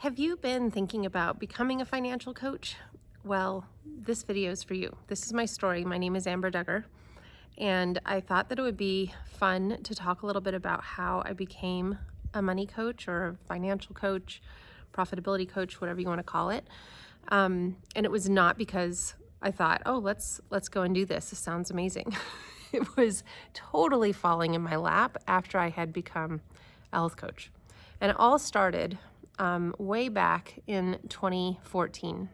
Have you been thinking about becoming a financial coach? Well, this video is for you. This is my story. My name is Amber Duggar, and I thought that it would be fun to talk a little bit about how I became a money coach or a financial coach, profitability coach, whatever you want to call it. And it was not because I thought, oh, let's go and do this. This sounds amazing. It was totally falling in my lap after I had become a health coach. And it all started way back in 2014.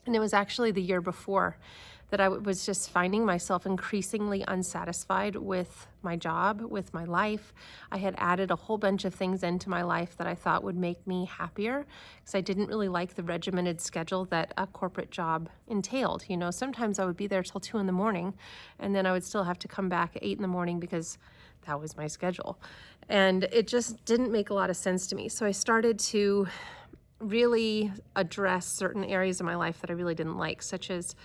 And it was actually the year before that I was just finding myself increasingly unsatisfied with my job, with my life. I had added a whole bunch of things into my life that I thought would make me happier because I didn't really like the regimented schedule that a corporate job entailed. You know, sometimes I would be there till 2 in the morning and then I would still have to come back at 8 in the morning because that was my schedule. And it just didn't make a lot of sense to me. So I started to really address certain areas of my life that I really didn't like, such as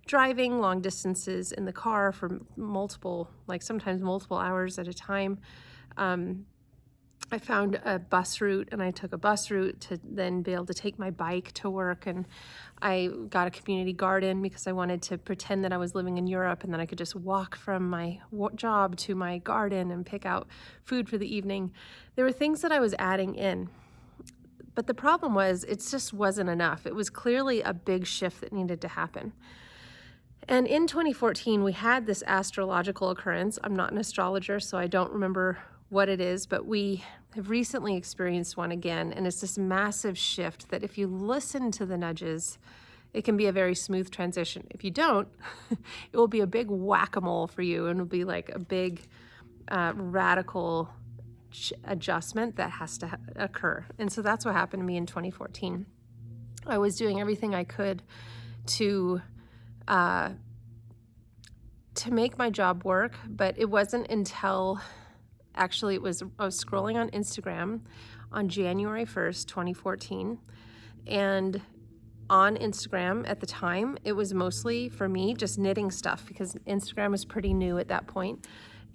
driving long distances in the car for multiple, like sometimes multiple hours at a time. I found a bus route and I took a bus route to then be able to take my bike to work. And I got a community garden because I wanted to pretend that I was living in Europe and then I could just walk from my job to my garden and pick out food for the evening. There were things that I was adding in. But the problem was, it just wasn't enough. It was clearly a big shift that needed to happen. And in 2014, we had this astrological occurrence. I'm not an astrologer, so I don't remember what it is, but we have recently experienced one again. And it's this massive shift that if you listen to the nudges, it can be a very smooth transition. If you don't, it will be a big whack-a-mole for you and it'll be like a big radical adjustment that has to occur. And so that's what happened to me in 2014. I was doing everything I could to make my job work, but it wasn't until I was scrolling on Instagram on January 1st, 2014. And on Instagram at the time, it was mostly for me just knitting stuff because Instagram was pretty new at that point.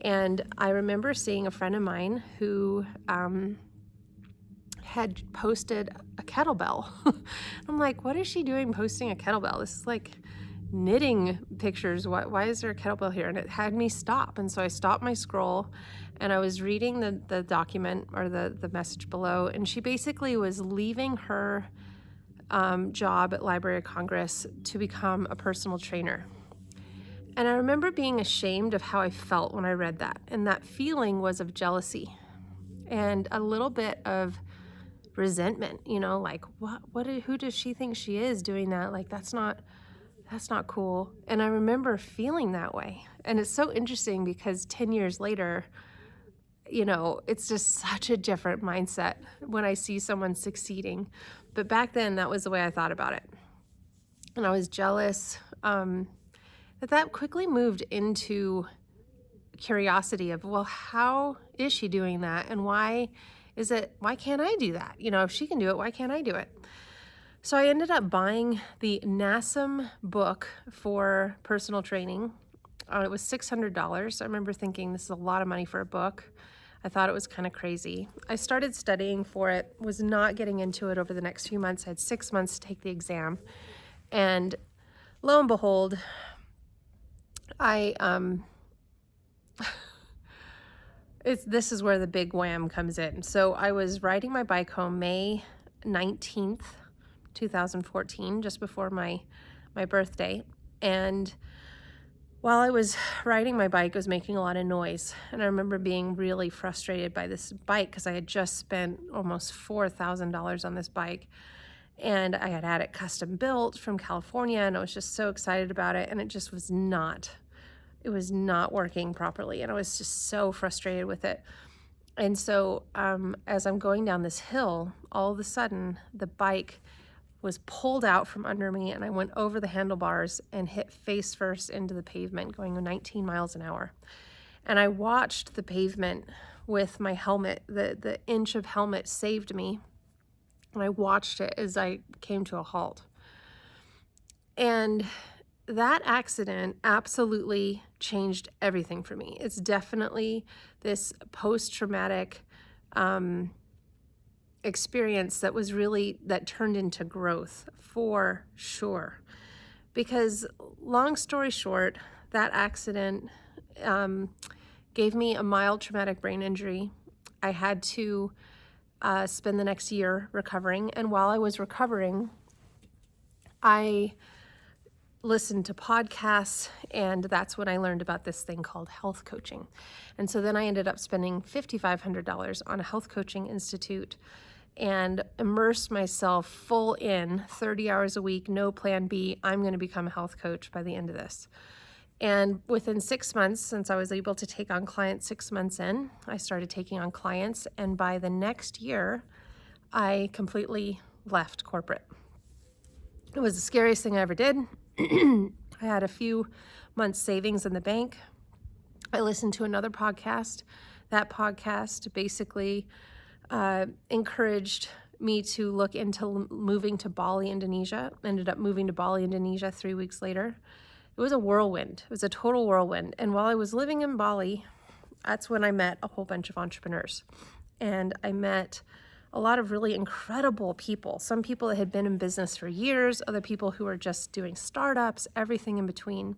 And I remember seeing a friend of mine who had posted a kettlebell. I'm like, what is she doing posting a kettlebell? This is like knitting pictures. Why is there a kettlebell here? And it had me stop. And so I stopped my scroll and I was reading the document or the message below. And she basically was leaving her job at Library of Congress to become a personal trainer. And I remember being ashamed of how I felt when I read that. And that feeling was of jealousy and a little bit of resentment, you know, like who does she think she is doing that? Like, that's not cool. And I remember feeling that way. And it's so interesting because 10 years later, you know, it's just such a different mindset when I see someone succeeding. But back then, that was the way I thought about it. And I was jealous. That quickly moved into curiosity of, well, how is she doing that? And why can't I do that? You know, if she can do it, why can't I do it? So I ended up buying the NASM book for personal training. It was $600. I remember thinking this is a lot of money for a book. I thought it was kind of crazy. I started studying for it, was not getting into it over the next few months. I had 6 months to take the exam. And lo and behold, this is where the big wham comes in. So I was riding my bike home May 19th, 2014, just before my birthday. And while I was riding my bike, it was making a lot of noise. And I remember being really frustrated by this bike because I had just spent almost $4,000 on this bike. And I had it custom built from California, and I was just so excited about it. And it just was not working properly. And I was just so frustrated with it. And so as I'm going down this hill, all of a sudden the bike was pulled out from under me and I went over the handlebars and hit face first into the pavement going 19 miles an hour. And I watched the pavement with my helmet. The inch of helmet saved me. And I watched it as I came to a halt. And that accident absolutely changed everything for me. It's definitely this post-traumatic experience that turned into growth for sure. Because long story short, that accident gave me a mild traumatic brain injury. I had to spend the next year recovering. And while I was recovering, I listened to podcasts, and that's when I learned about this thing called health coaching. And so then I ended up spending $5,500 on a health coaching institute and immersed myself full in 30 hours a week, no plan B. I'm going to become a health coach by the end of this. And within 6 months, since I was able to take on clients 6 months in, I started taking on clients. And by the next year, I completely left corporate. It was the scariest thing I ever did. I had a few months savings in the bank. I listened to another podcast. That podcast basically encouraged me to look into moving to Bali, Indonesia. Ended up moving to Bali, Indonesia 3 weeks later. It was a whirlwind. It was a total whirlwind. And while I was living in Bali, that's when I met a whole bunch of entrepreneurs. And I met a lot of really incredible people. Some people that had been in business for years, other people who were just doing startups, everything in between.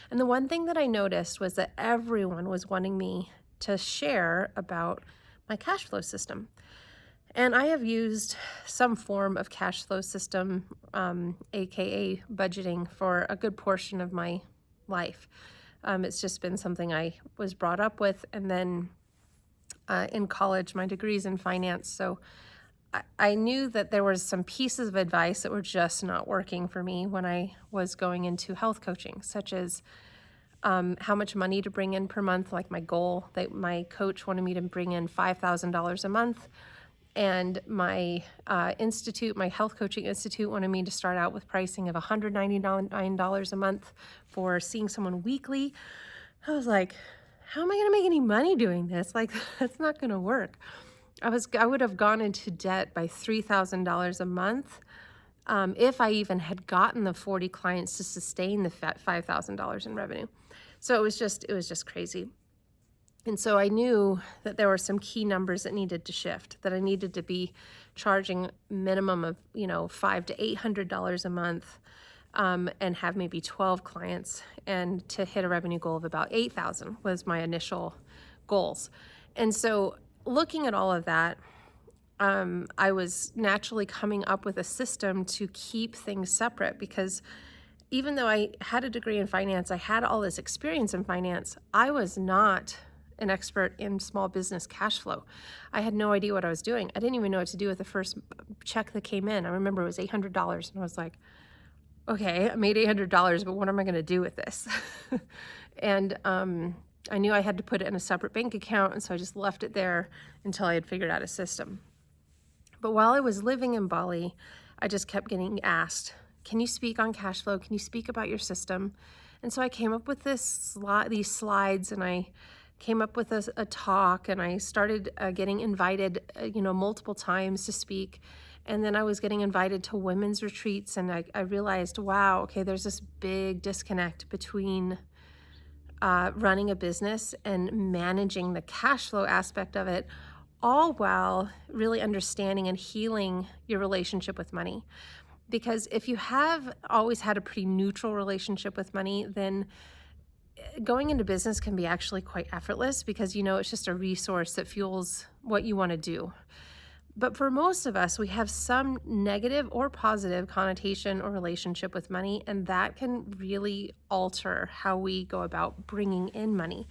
And the one thing that I noticed was that everyone was wanting me to share about my cash flow system. And I have used some form of cash flow system, AKA budgeting, for a good portion of my life. It's just been something I was brought up with. And then in college, my degree's in finance. So I knew that there was some pieces of advice that were just not working for me when I was going into health coaching, such as how much money to bring in per month, like my goal. My coach wanted me to bring in $5,000 a month. And my institute, my health coaching institute, wanted me to start out with pricing of $199 a month for seeing someone weekly. I was like, how am I going to make any money doing this? Like, that's not going to work. I would have gone into debt by $3,000 a month if I even had gotten the 40 clients to sustain the $5,000 in revenue. So it was just crazy. And so I knew that there were some key numbers that needed to shift, that I needed to be charging minimum of, $500 to $800 a month, and have maybe 12 clients, and to hit a revenue goal of about 8,000 was my initial goals. And so looking at all of that, I was naturally coming up with a system to keep things separate, because even though I had a degree in finance, I had all this experience in finance, I was not an expert in small business cash flow. I had no idea what I was doing. I didn't even know what to do with the first check that came in. I remember it was $800, and I was like, okay, I made $800, but what am I going to do with this? And I knew I had to put it in a separate bank account, and so I just left it there until I had figured out a system. But while I was living in Bali, I just kept getting asked, can you speak on cash flow? Can you speak about your system? And so I came up with these slides, and I came up with a talk, and I started getting invited, multiple times to speak. And then I was getting invited to women's retreats, and I realized, wow, okay, there's this big disconnect between running a business and managing the cash flow aspect of it, all while really understanding and healing your relationship with money. Because if you have always had a pretty neutral relationship with money, then going into business can be actually quite effortless, because it's just a resource that fuels what you want to do. But for most of us, we have some negative or positive connotation or relationship with money, and that can really alter how we go about bringing in money.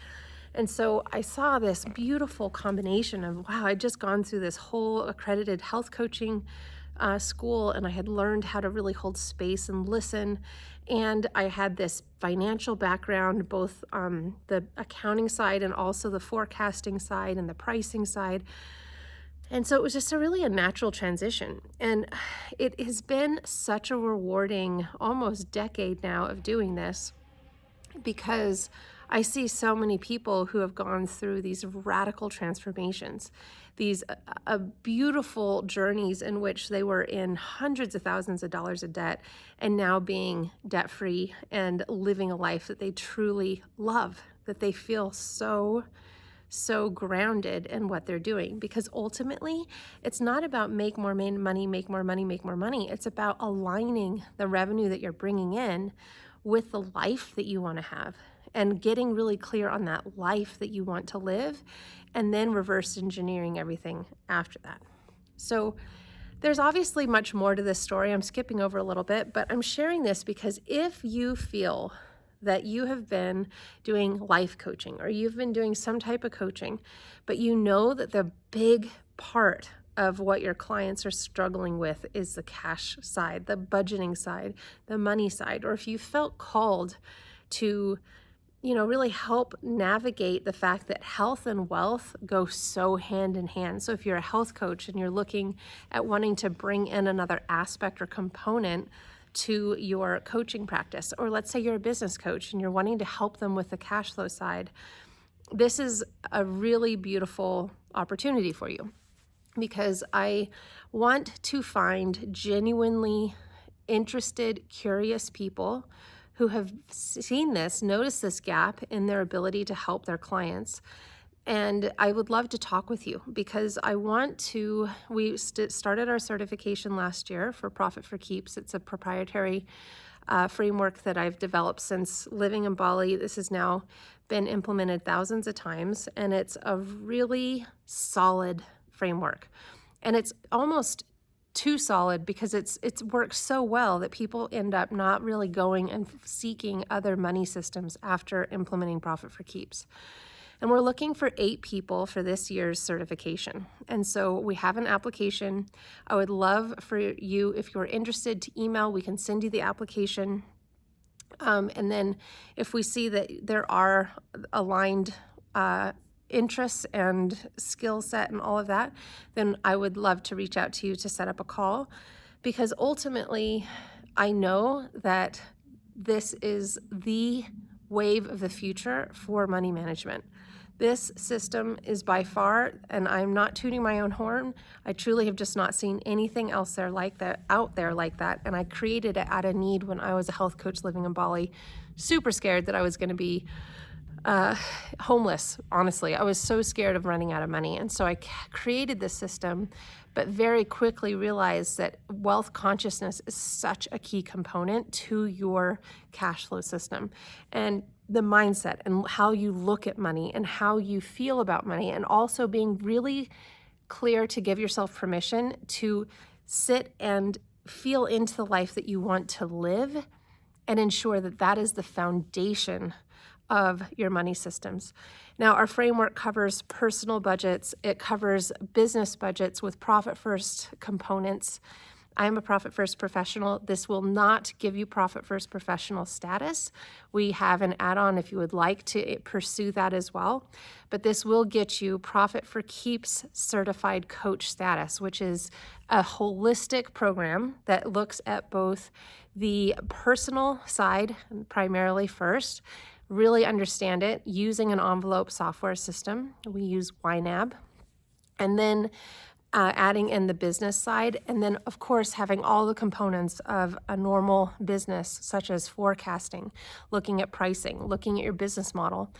And so I saw this beautiful combination of, wow, I'd just gone through this whole accredited health coaching school, and I had learned how to really hold space and listen. And I had this financial background, both the accounting side and also the forecasting side and the pricing side. And so it was just a natural transition. And it has been such a rewarding almost decade now of doing this, because I see so many people who have gone through these radical transformations, these beautiful journeys in which they were in hundreds of thousands of dollars of debt, and now being debt-free and living a life that they truly love, that they feel so so grounded in what they're doing, because ultimately it's not about make more money, make more money, make more money. It's about aligning the revenue that you're bringing in with the life that you want to have and getting really clear on that life that you want to live, and then reverse engineering everything after that. So there's obviously much more to this story. I'm skipping over a little bit, but I'm sharing this because if you feel that you have been doing life coaching or you've been doing some type of coaching, but you know that the big part of what your clients are struggling with is the cash side, the budgeting side, the money side, or if you felt called to really help navigate the fact that health and wealth go so hand in hand. So if you're a health coach and you're looking at wanting to bring in another aspect or component to your coaching practice, or let's say you're a business coach and you're wanting to help them with the cash flow side, this is a really beautiful opportunity for you, because I want to find genuinely interested, curious people who have seen this, noticed this gap in their ability to help their clients. And I would love to talk with you because we started our certification last year for Profit for Keeps. It's a proprietary framework that I've developed since living in Bali. This has now been implemented thousands of times, and it's a really solid framework. And it's almost too solid because it's worked so well that people end up not really going and seeking other money systems after implementing Profit for Keeps. And we're looking for 8 people for this year's certification. And so we have an application. I would love for you, if you're interested, to email. We can send you the application. And then if we see that there are aligned interests and skill set and all of that, then I would love to reach out to you to set up a call, because ultimately I know that this is the wave of the future for money management. This system is by far, and I'm not tooting my own horn, I truly have just not seen anything else out there like that. And I created it out of need when I was a health coach living in Bali, super scared that I was going to be homeless. Honestly, I was so scared of running out of money. And so I created this system, but very quickly realized that wealth consciousness is such a key component to your cash flow system. And the mindset and how you look at money and how you feel about money, and also being really clear to give yourself permission to sit and feel into the life that you want to live, and ensure that that is the foundation of your money systems. Now, our framework covers personal budgets. It covers business budgets with profit first components. I am a profit first professional. This will not give you profit first professional status. We have an add-on if you would like to pursue that as well. But this will get you Profit for Keeps certified coach status, which is a holistic program that looks at both the personal side primarily first, really understand it using an envelope software system. We use YNAB. And then adding in the business side, and then of course having all the components of a normal business, such as forecasting, looking at pricing, looking at your business model.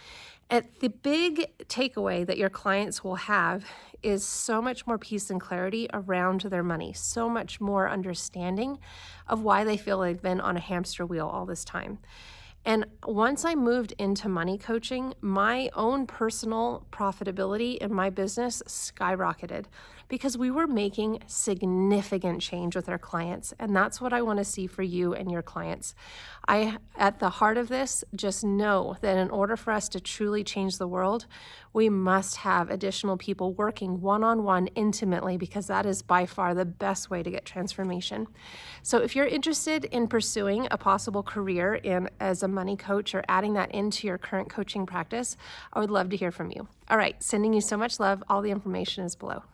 And the big takeaway that your clients will have is so much more peace and clarity around their money, so much more understanding of why they feel they've been on a hamster wheel all this time. And once I moved into money coaching, my own personal profitability in my business skyrocketed, because we were making significant change with our clients. And that's what I want to see for you and your clients. At the heart of this, just know that in order for us to truly change the world, we must have additional people working one-on-one intimately, because that is by far the best way to get transformation. So if you're interested in pursuing a possible career as a money coach, or adding that into your current coaching practice, I would love to hear from you. All right, sending you so much love. All the information is below.